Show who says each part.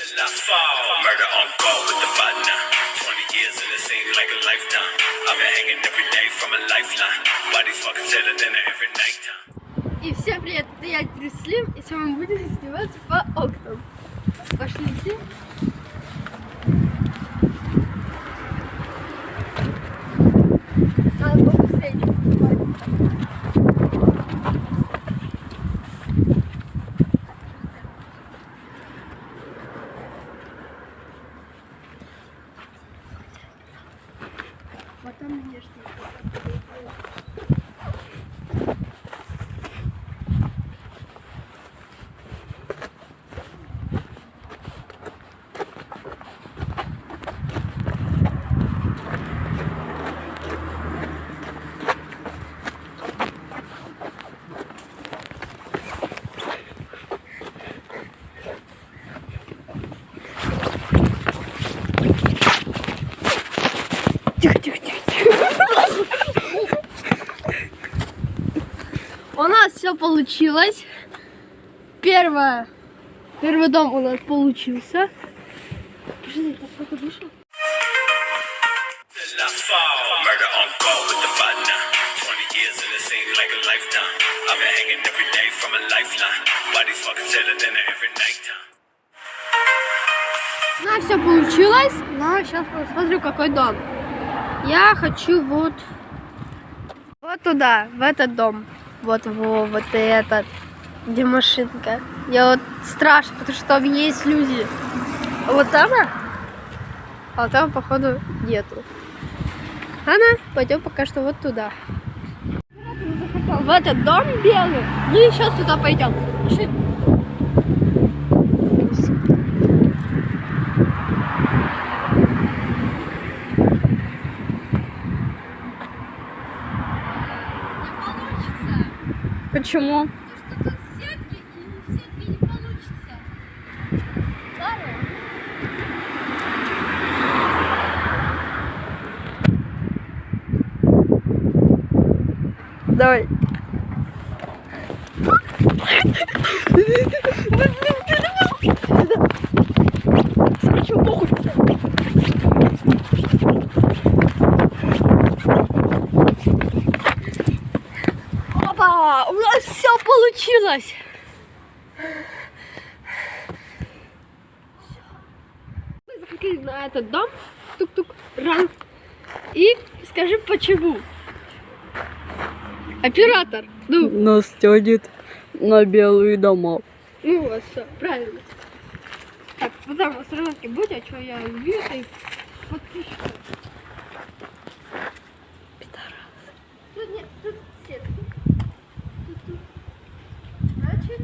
Speaker 1: Murder on call with the fight now. 20 years and it seemed like a lifetime. I've been hanging every day from a lifeline. Bodies fucking sadder than every nighttime.
Speaker 2: И всем привет, это я, Слим, и сегодня мы будем сниматься по окнам. Пошлите. Надо побыстрее. Потом внешне. Тихо. У нас все получилось. Первый дом у нас получился. Подожди, я сколько вышел?
Speaker 1: Murder on call with the fight now. 20 years and it seemed like a lifetime. I've been hanging every day from a lifeline. Bodies fucking sadder than every nighttime.
Speaker 2: У нас все получилось, но сейчас посмотрю, какой дом. Я хочу вот туда, в этот дом. Вот этот, где машинка. Я вот страшно, потому что там есть люди. А вот там, а там, походу, нету. Ладно, пойдем пока что вот туда. В этот дом белый. Ну и сейчас туда пойдем.
Speaker 3: Почему?
Speaker 2: Потому что тут сетки, и сетки не получится. Ладно?
Speaker 3: Давай.
Speaker 2: Опа! У нас все получилось! Мы заходили на этот дом. Тук-тук. Раз. И скажи, почему? Оператор. Ну,
Speaker 3: Нас тянет на белые дома.
Speaker 2: ну вот, все, правильно. Так, потом остановки будь, а что я убью, ты подпишу. Пидорас. Тут нет, тут сетки. Тут. Значит.